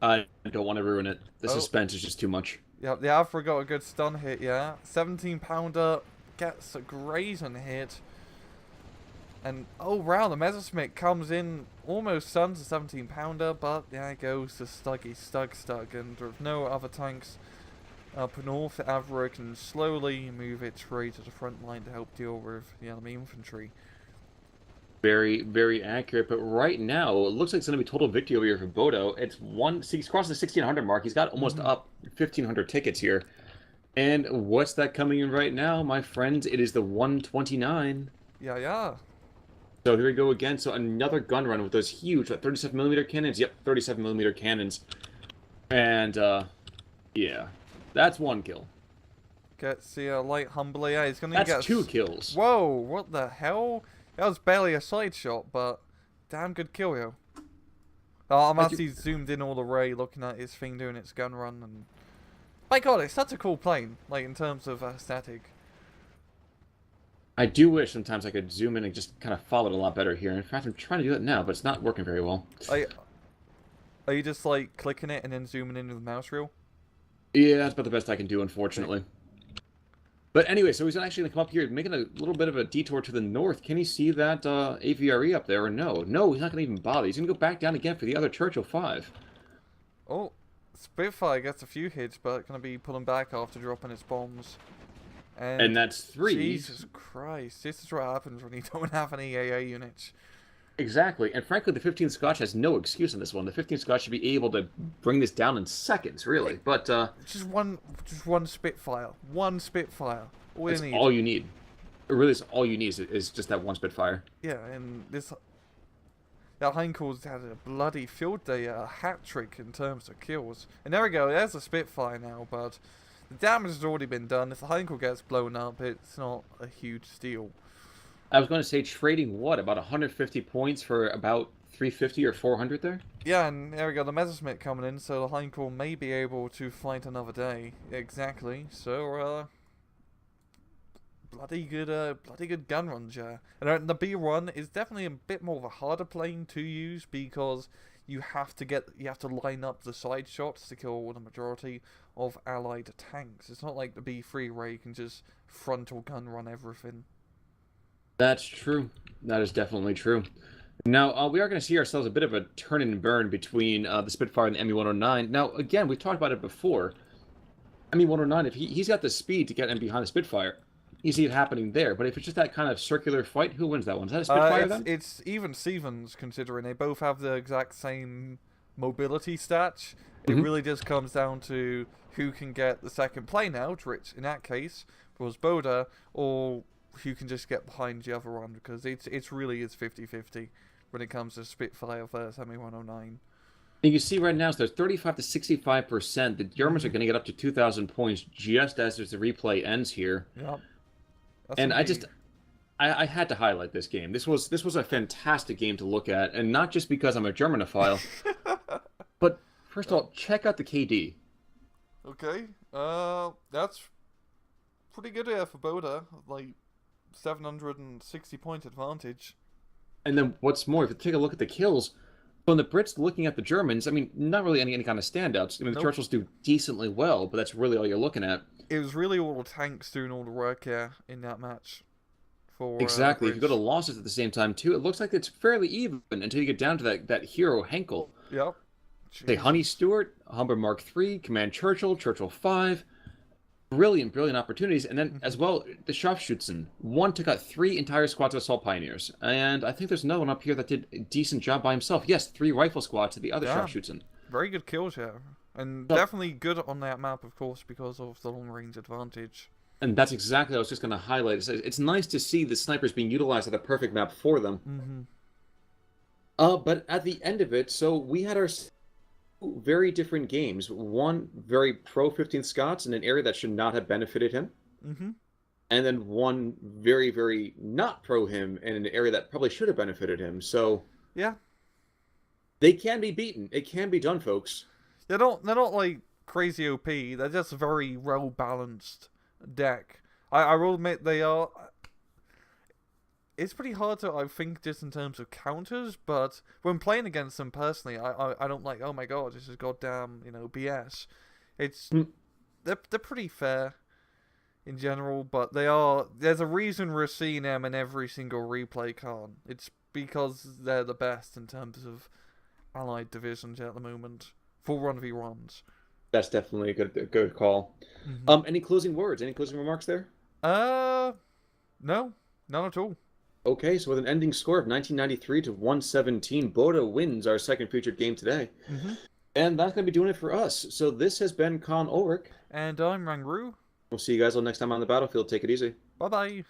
I don't want to ruin it. The Oh, suspense is just too much. yep, the Alpha got a good stun hit, yeah. 17 pounder gets a grazing hit. And, oh wow, the Messerschmitt comes in, almost stuns a 17 pounder, but there goes the Stug. And with no other tanks up north, Avro can slowly move its way to the front line to help deal with the enemy infantry. Very, very accurate. But right now, it looks like it's going to be total victory over here for Bodo. It's one. See, he's crossing the 1600 mark. He's got almost up 1500 tickets here. And what's that coming in right now, my friends? It is the 129. Yeah, yeah. So here we go again. So another gun run with those huge 37mm cannons. Yep, 37mm cannons. And, yeah. That's one kill. Gets the light humbly. Yeah, he's gonna That's get 2 kills. Whoa, what the hell? That was barely a side shot, but damn good kill, yo. I'm actually zoomed in all the way, looking at his thing doing its gun run, and my god, it's such a cool plane, like in terms of static. I do wish sometimes I could zoom in and just kind of follow it a lot better here. In fact, I'm trying to do that now, but it's not working very well. Are you just like clicking it and then zooming in with the mouse wheel? Yeah, that's about the best I can do, unfortunately. But anyway, so he's actually going to come up here, making a little bit of a detour to the north. Can he see that AVRE up there or no? No, he's not going to even bother. He's going to go back down again for the other Churchill 5. Oh, Spitfire gets a few hits, but going to be pulling back after dropping its bombs. And that's 3. Jesus Christ, this is what happens when you don't have any AA units. Exactly, and frankly, the 15th Scotch has no excuse on this one. The 15th Scotch should be able to bring this down in seconds, really. But just one Spitfire, that's all you need. Really, it's all you need is just that one Spitfire. Yeah, and that Heinkel's had a bloody field day, a hat trick in terms of kills. And there we go, there's a Spitfire now, but the damage has already been done. If the Heinkel gets blown up, it's not a huge deal. I was going to say trading what, about 150 points for about 350 or 400 there? Yeah, and there we go, the Messerschmitt coming in, so the Heinkel may be able to fight another day. Exactly. So, bloody good gun runs, yeah. And the B1 is definitely a bit more of a harder plane to use because you have to line up the side shots to kill the majority of allied tanks. It's not like the B3 where you can just frontal gun run everything. That's true. That is definitely true. Now, we are going to see ourselves a bit of a turn and burn between the Spitfire and the ME-109. Now, again, we've talked about it before. ME-109, if he's got the speed to get in behind the Spitfire, you see it happening there. But if it's just that kind of circular fight, who wins that one? Is that a Spitfire then? It's even Stevens, considering they both have the exact same mobility stats. It really just comes down to who can get the second plane out, which in that case was Boda, or who can just get behind the other one, because it's really is 50-50 when it comes to Spitfire versus ME-109. You can see right now, so there's 35 to 65%. The Germans are going to get up to 2,000 points just as the replay ends here. Yep. And I had to highlight this game. This was a fantastic game to look at, and not just because I'm a Germanophile, but first of all, check out the KD. Okay, that's pretty good here for Boda, like 760 point advantage. And then what's more, if you take a look at the kills, from the Brits looking at the Germans, I mean, not really any kind of standouts. I mean, the Churchills do decently well, but that's really all you're looking at. It was really all the tanks doing all the work here in that match. Exactly. If you go to losses at the same time, too, it looks like it's fairly even until you get down to that hero Henkel. Yep. Say Honey Stewart, Humber Mark III, Command Churchill, Churchill 5. Brilliant opportunities. And then, as well, the Scharfschützen. One took out 3 entire squads of Assault Pioneers. And I think there's another one up here that did a decent job by himself. Yes, 3 rifle squads to the other Scharfschützen. Very good kills here. And So, definitely good on that map, of course, because of the long range advantage. and that's exactly what I was just going to highlight. It's nice to see the snipers being utilized at a perfect map for them. Mm-hmm. But at the end of it, so we had our very different games. One very pro 15th Scots in an area that should not have benefited him, Mm-hmm. and then one very, very not pro him in an area that probably should have benefited him. So Yeah. they can be beaten. It can be done, folks. They're not like crazy OP. They're just a very well balanced deck. I will admit they are. It's pretty hard to I think just in terms of counters, but when playing against them personally, I don't like. Oh my god, this is goddamn BS. It's Hmm. they're pretty fair in general, but they are. There's a reason we're seeing them in every single replay card. It's because they're the best in terms of allied divisions at the moment for 1v1s. That's definitely a good call. Mm-hmm. Any closing words? Any closing remarks there? Uh, no, none at all. Okay, so with an ending score of 1993 to 117, Boda wins our second featured game today. Mm-hmm. And that's going to be doing it for us. So this has been Con Ulrich. And I'm Rangru. We'll see you guys all next time on the battlefield. Take it easy. Bye bye.